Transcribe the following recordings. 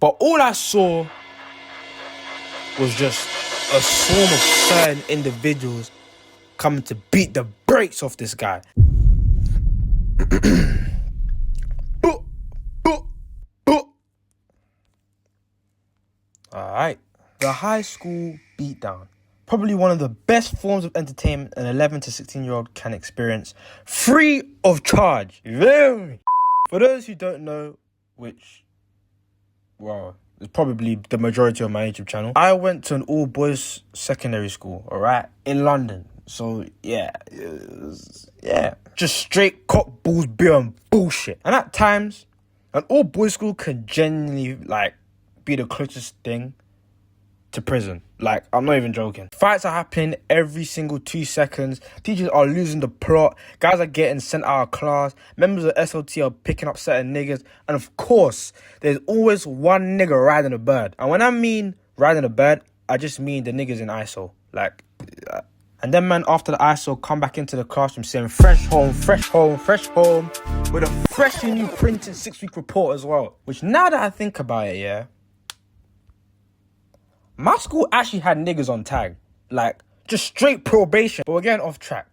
But all I saw was just a swarm of certain individuals coming to beat the brakes off this guy. Alright. The high school beatdown. Probably one of the best forms of entertainment an 11 to 16-year-old can experience, free of charge. You feel me? For those who don't know, which, well, is probably the majority of my YouTube channel, I went to an all-boys secondary school, alright, in London. So, yeah, just straight cock, balls, beer, and bullshit. And at times, an all-boys school can genuinely, be the closest thing to prison. I'm not even joking. Fights are happening every single 2 seconds. Teachers are losing the plot. Guys are getting sent out of class. Members of SLT are picking up certain niggas. And of course, there's always one nigga riding a bird. And when I mean riding a bird, I just mean the niggas in ISO. And then, man, after the ISO, come back into the classroom saying fresh home, fresh home, fresh home, with a freshly new printed 6-week report as well. Which, now that I think about it, yeah, my school actually had niggas on tag. Just straight probation. But we're getting off track.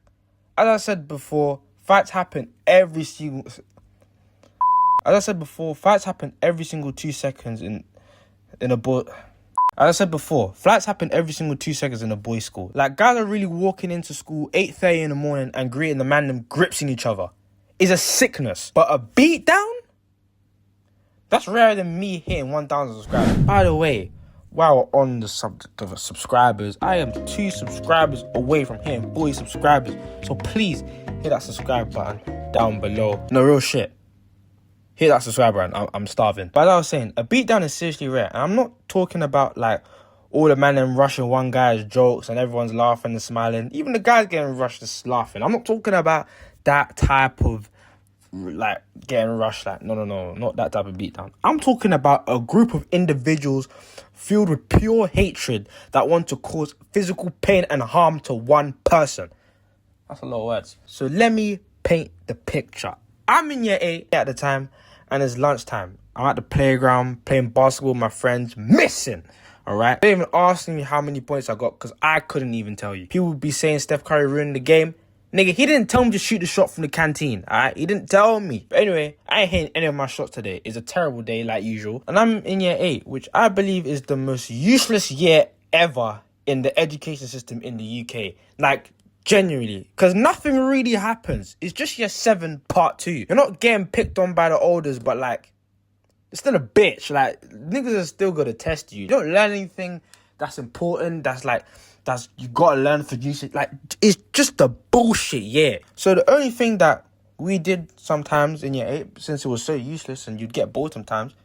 As I said before, fights happen every single 2 seconds in a boy. As I said before, flights happen every single 2 seconds in a boys' school. Guys are really walking into school 8:30 in the morning and greeting the man them gripsing each other. It's a sickness. But a beatdown? That's rarer than me hitting 1,000 subscribers. By the way, while on the subject of subscribers, I am 2 subscribers away from hitting 40 subscribers. So please hit that subscribe button down below. No, real shit. Hit that subscribe button. I'm starving. But as I was saying, a beatdown is seriously rare. And I'm not talking about all the man them rushing one guy's jokes and everyone's laughing and smiling. Even the guys getting rushed is laughing. I'm not talking about that type of getting rushed. No, not that type of beatdown. I'm talking about a group of individuals filled with pure hatred that want to cause physical pain and harm to one person. That's a lot of words. So let me paint the picture. I'm in year 8 at the time, and it's lunchtime. I'm at the playground playing basketball with my friends, missing. Alright? They even asking me how many points I got because I couldn't even tell you. People would be saying Steph Curry ruined the game. Nigga, he didn't tell me to shoot the shot from the canteen, alright? He didn't tell me. But anyway, I ain't hitting any of my shots today. It's a terrible day like usual. And I'm in year 8, which I believe is the most useless year ever in the education system in the UK. Genuinely. Because nothing really happens. It's just year 7 part 2. You're not getting picked on by the olders, but it's still a bitch. Niggas are still gonna test you. You don't learn anything that's important, that's you gotta learn for usage. It's just a bullshit year. So the only thing that we did sometimes in year 8, since it was so useless and you'd get bored sometimes,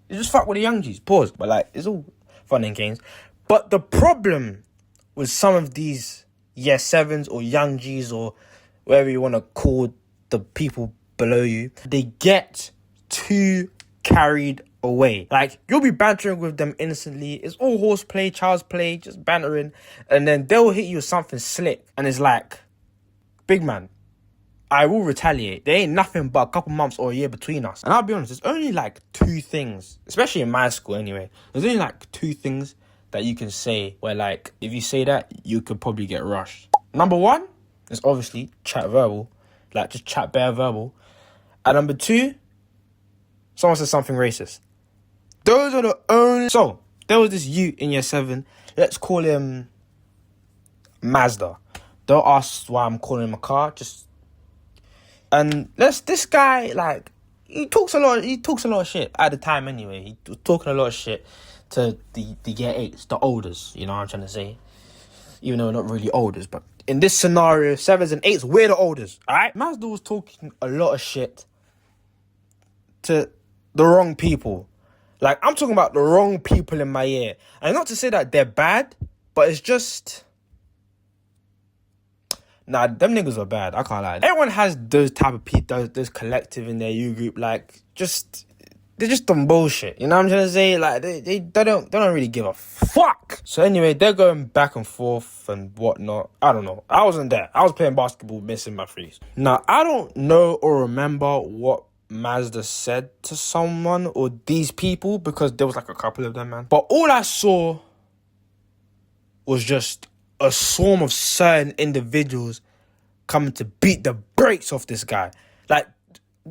is just fuck with the young G's. Pause. But it's all fun and games. But the problem with some of these year 7s or young G's or whatever you want to call the people below you, they get too carried away. You'll be bantering with them innocently. It's all horseplay, child's play, just bantering. And then they'll hit you with something slick. And it's big man, I will retaliate. There ain't nothing but a couple months or a year between us. And I'll be honest, there's only 2 things, especially in my school anyway, there's only 2 things that you can say where if you say that, you could probably get rushed. Number 1 is obviously chat verbal. Just chat bare verbal. And number 2, someone says something racist. Those are the only... So, there was this youth in year 7. Let's call him Mazda. Don't ask why I'm calling him a car. And this guy, he talks a lot of shit at the time anyway. He was talking a lot of shit to the year 8s, the olders, you know what I'm trying to say? Even though we're not really olders, but in this scenario, 7s and 8s, we're the olders, alright? Mazda was talking a lot of shit to the wrong people. I'm talking about the wrong people in my year. And not to say that they're bad, but it's just... Nah, them niggas are bad. I can't lie. Everyone has those type of people, those collective in their U group. They're just some bullshit. You know what I'm trying to say? They don't really give a fuck. So anyway, they're going back and forth and whatnot. I don't know. I wasn't there. I was playing basketball, missing my frees. Now, I don't know or remember what Mazda said to someone or these people, because there was like a couple of them, man. But all I saw was just a swarm of certain individuals coming to beat the brakes off this guy. Like,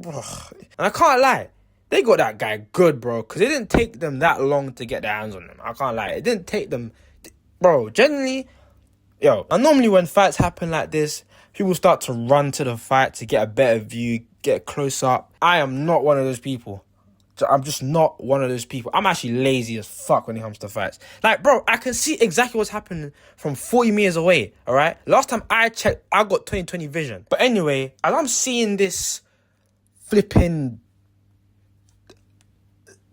ugh. And I can't lie, they got that guy good, bro, because it didn't take them that long to get their hands on him. I can't lie, it didn't take them, bro. Generally, and normally when fights happen like this, people start to run to the fight to get a better view, get close up. I am not one of those people. I'm just not one of those people. I'm actually lazy as fuck when it comes to fights. Like, bro, I can see exactly what's happening from 40 meters away, all right? Last time I checked, I got 20/20 vision. But anyway, as I'm seeing this flipping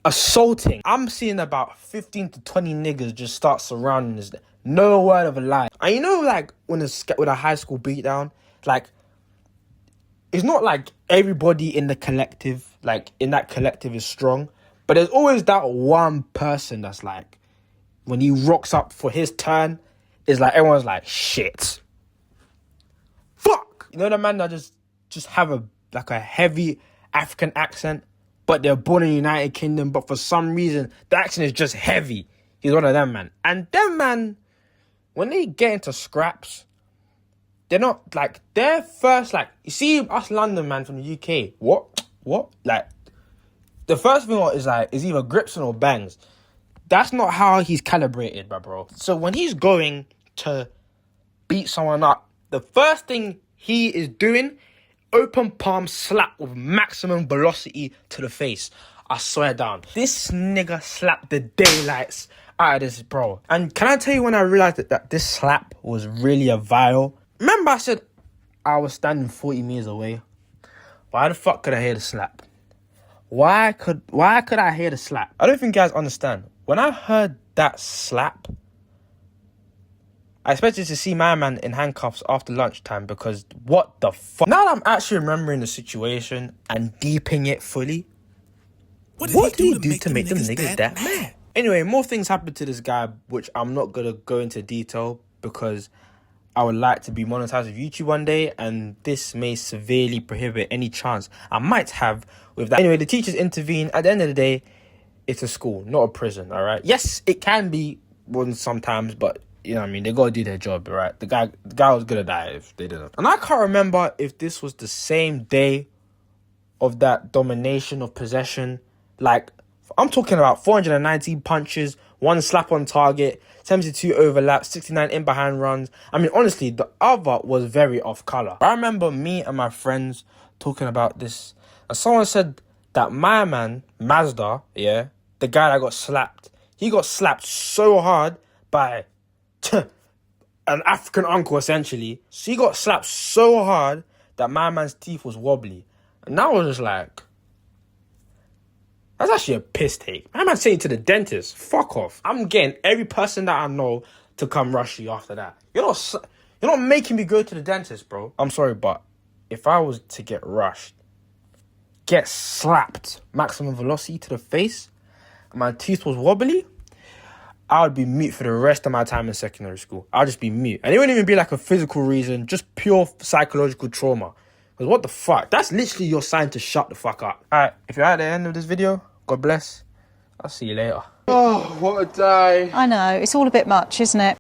assaulting, I'm seeing about 15 to 20 niggas just start surrounding this. No word of a lie. And you know, like, when with a high school beatdown, like, it's not like everybody in the collective, like, in that collective is strong. But there's always that one person that's like, when he rocks up for his turn, it's like, everyone's like, shit. Fuck! You know the man that just have a heavy African accent, but they're born in the United Kingdom, but for some reason, the accent is just heavy. He's one of them, man. And them, man, when they get into scraps, they're not, like, they're first, like, you see us London, man, from the UK. What? Like, the first thing is, like, is either grips or bangs. That's not how he's calibrated, bro. So when he's going to beat someone up, the first thing he is doing, open palm slap with maximum velocity to the face. I swear down. This nigga slapped the daylights out of this, bro. And can I tell you when I realized that this slap was really a vile? Remember I said I was standing 40 meters away? Why the fuck could I hear the slap? Why could I hear the slap? I don't think you guys understand. When I heard that slap, I expected to see my man in handcuffs after lunchtime, because what the fuck? Now that I'm actually remembering the situation and deeping it fully, what did he do to make them niggas that mad? Anyway, more things happened to this guy, which I'm not going to go into detail because I would like to be monetized with YouTube one day, and this may severely prohibit any chance I might have with that. Anyway, the teachers intervene. At the end of the day, it's a school, not a prison, all right? Yes, it can be one sometimes, but, you know what I mean, they got to do their job, all right? The guy was going to die if they didn't. And I can't remember if this was the same day of that domination of possession. Like, I'm talking about 419 punches, 1 slap on target, 72 overlaps, 69 in behind runs. I mean, honestly, the other was very off color. I remember me and my friends talking about this, and someone said that my man, Mazda, the guy that got slapped, he got slapped so hard by an African uncle, essentially. So he got slapped so hard that my man's teeth was wobbly. And I was just like, that's actually a piss take. My man's saying to the dentist, fuck off. I'm getting every person that I know to come rush you after that. You're not making me go to the dentist, bro. I'm sorry, but if I was to get rushed, get slapped, maximum velocity to the face, and my teeth was wobbly, I would be mute for the rest of my time in secondary school. I'll just be mute. And it wouldn't even be like a physical reason, just pure psychological trauma. Because what the fuck? That's literally your sign to shut the fuck up. Alright, if you're at the end of this video, God bless. I'll see you later. Oh, what a day. I know, it's all a bit much, isn't it?